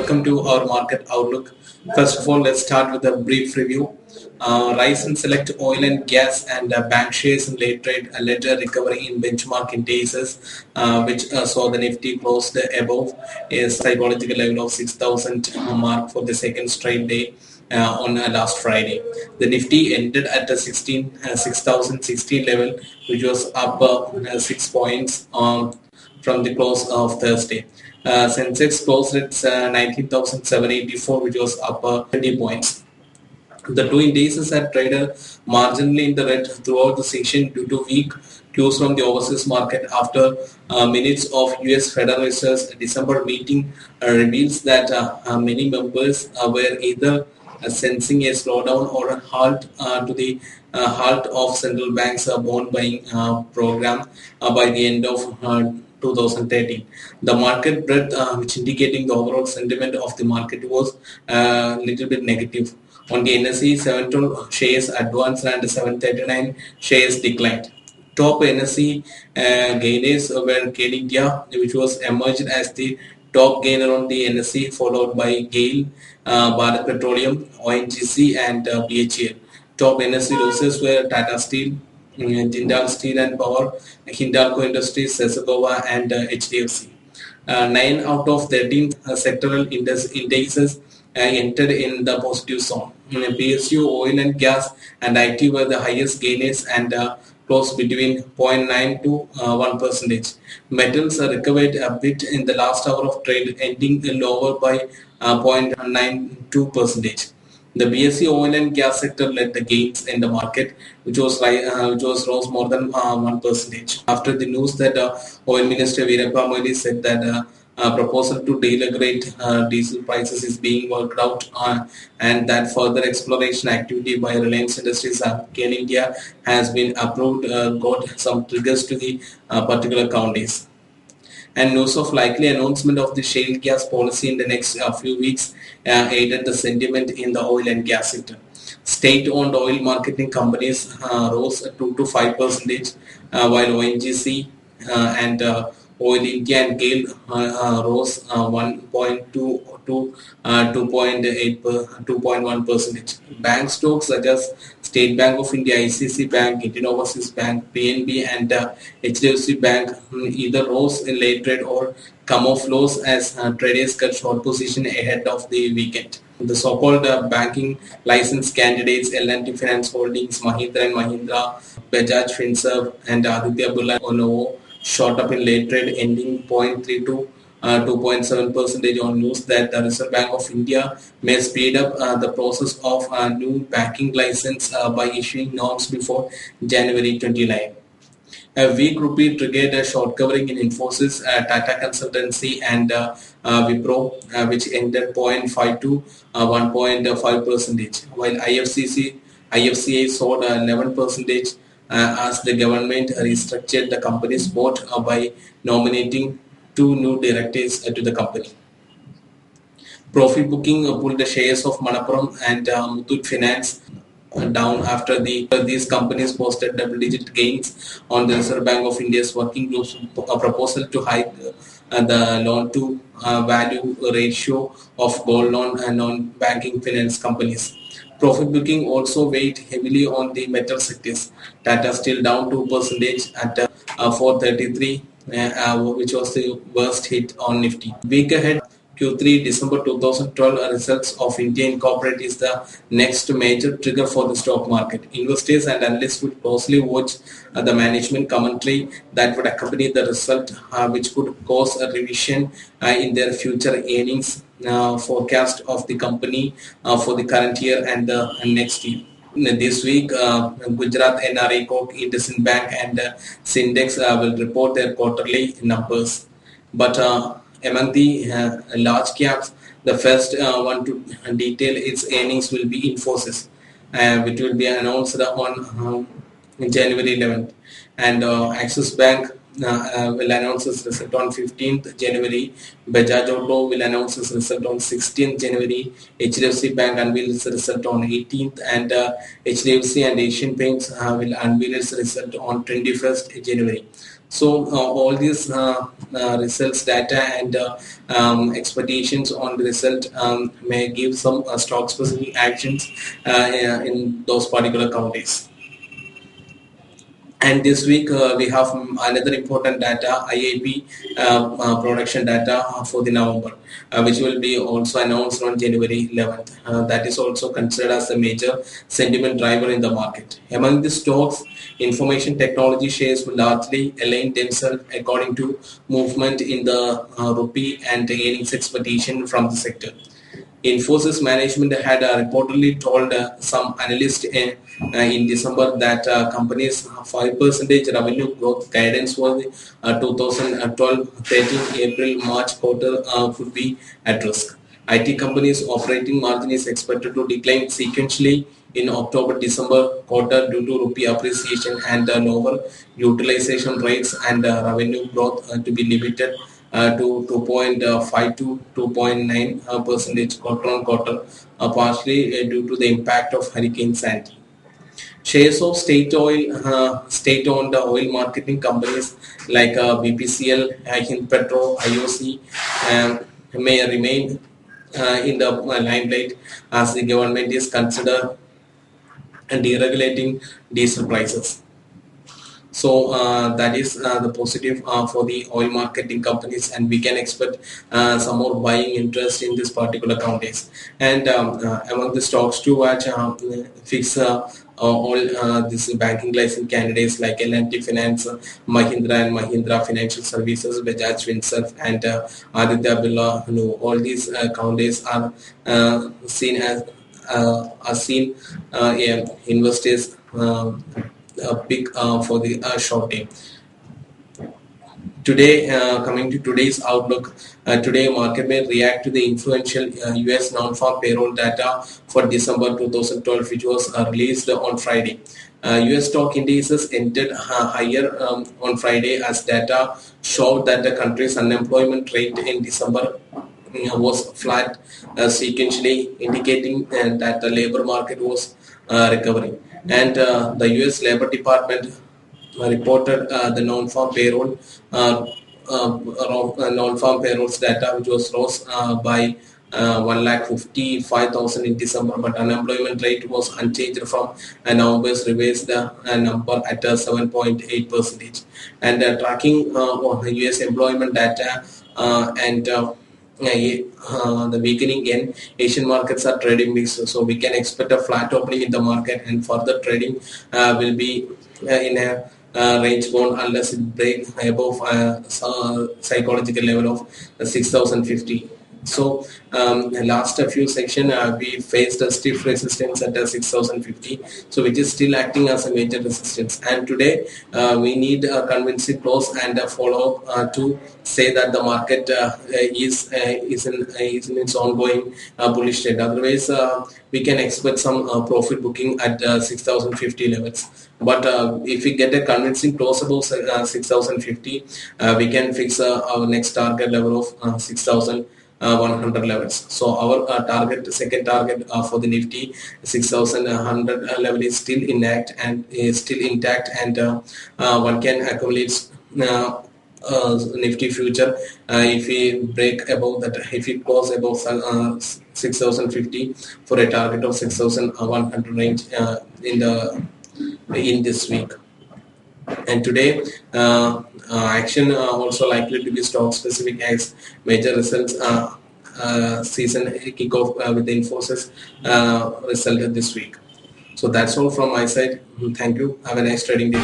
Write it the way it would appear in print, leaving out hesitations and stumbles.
welcome to our market outlook. First of all, let's start with a brief review. Rise in select oil and gas and bank shares in late trade led a recovery in benchmark indices, which saw the Nifty closed above a psychological level of 6,000 mark for the second straight day. On last Friday, the Nifty ended at the 6,016 level, which was up 6 points from the close of Thursday. Sensex closed at 19,784, which was up 20 points. The two indices had traded marginally in the red throughout the session due to weak cues from the overseas market after minutes of US Federal Reserve's December meeting reveals that many members were either sensing a slowdown or a halt to the halt of central banks' bond buying program by the end of 2013. The market breadth, which indicating the overall sentiment of the market, was a little bit negative. On the NSE, 712 shares advanced and 739 shares declined. Top NSE gainers were GAIL India, which was emerged as the top gainer on the NSE, followed by GAIL, Bharat Petroleum, ONGC, and BHEL. Top NSE losers were Tata Steel, Jindal Steel and Power, Hindalco Industries, Sesagova, and HDFC. 9 out of 13 sectoral indexes entered in the positive zone. PSU, oil and gas, and IT were the highest gainers and closed between 0.9 to 1%. Metals recovered a bit in the last hour of trade, ending lower by 0.92%. The BSE oil and gas sector led the gains in the market, which was rose more than 1%. After the news that Oil Minister Veerappa Moily said that proposal to deregulate diesel prices is being worked out, and that further exploration activity by Reliance Industries and GAIL India has been approved, got some triggers to the particular counties. And news of likely announcement of the shale gas policy in the next few weeks aided the sentiment in the oil and gas sector. State-owned oil marketing companies rose 2 to 5%, while ONGC and Oil India and GAIL rose 1.2 to 2.1%. Bank stocks such as State Bank of India, ICICI Bank, Indian Overseas Bank, PNB, and HDFC Bank either rose in late trade or come off lows as traders cut short position ahead of the weekend. The so-called banking license candidates L&T Finance Holdings, Mahindra and Mahindra, Bajaj Finserv, and Aditya Birla Lenovo shot up in late trade, ending 0.3 to 2.7% on news that the Reserve Bank of India may speed up the process of a new banking license by issuing norms before January 29. A weak rupee triggered a short covering in Infosys, Tata Consultancy, and Wipro, which ended 0.5 to 1.5%, while IFCA sold 11% as the government restructured the company's board by nominating 2 new directors to the company. Profit booking pulled the shares of Manappuram and Muthoot Finance down after these companies posted double-digit gains on the Reserve Bank of India's working group's proposal to hike the loan-to-value ratio of gold loan and non-banking finance companies. Profit booking also weighed heavily on the metal sectors. Tata Steel down 2% at 433, which was the worst hit on Nifty. Week ahead, Q3 December 2012 results of India Incorporated is the next major trigger for the stock market. Investors and analysts would closely watch the management commentary that would accompany the result, which could cause a revision in their future earnings forecast of the company for the current year and the next year. This week, Gujarat NRI Corp, IndusInd Bank, and Syndex will report their quarterly numbers. But among the large caps, the first one to detail its earnings will be Infosys, which will be announced on January 11th. And Axis Bank will announce its result on 15th January. Bajaj Auto will announce its result on 16th January. HDFC Bank unveils its result on 18th, and HDFC and Asian Paints will unveil its result on 21st January. So all these results, data, and expectations on the result may give some stock specific actions in those particular counties. And this week we have another important data, IIP production data for the November, which will be also announced on January 11th. That is also considered as a major sentiment driver in the market. Among the stocks, information technology shares will largely align themselves according to movement in the rupee and earnings expectation from the sector. Infosys management had reportedly told some analysts in December that company's 5% revenue growth guidance for the 2012-13 April-March quarter could be at risk. IT companies' operating margin is expected to decline sequentially in October-December quarter due to rupee appreciation and lower utilization rates, and revenue growth to be limited to 2.5 to 2.9 percentage quarter on quarter, partially due to the impact of Hurricane Sandy. Shares of state-owned oil marketing companies like BPCL, Hinpetro, IOC may remain in the limelight as the government is considered deregulating diesel prices. So that is the positive for the oil marketing companies, and we can expect some more buying interest in this particular counties. And among the stocks to watch, fix all this banking license candidates like L&T Finance, Mahindra and Mahindra Financial Services, Bajaj Finserv, and Aditya Birla. All these counties are seen as investors pick for the short term. Today, coming to today's outlook, today market may react to the influential US non-farm payroll data for December 2012, which was released on Friday. US stock indices entered higher on Friday as data showed that the country's unemployment rate in December was flat sequentially, indicating that the labor market was recovering. And the US Labor Department reported the non-farm payroll, non-farm payrolls data, which was rose by 1,55,000 in December, but unemployment rate was unchanged from November's revised number at 7.8 percentage. And tracking US employment data and the weakening in Asian markets are trading mixed, so we can expect a flat opening in the market, and further trading will be in a range bound unless it breaks above psychological level of 6,050. So last few section we faced a stiff resistance at 6,050, so which is still acting as a major resistance, and today we need a convincing close and a follow up to say that the market is in its ongoing bullish trend. Otherwise we can expect some profit booking at 6,050 levels, but if we get a convincing close above 6,050, we can fix our next target level of 6,100 levels. So our second target for the Nifty 6,100 level is still intact, and one can accumulate Nifty future if we break above that, if we close above 6,050 for a target of 6,100 range in this week. And today action also likely to be stock specific as major results season kickoff with the Infosys result this week. So that's all from my side. Thank you. Have a nice trading day.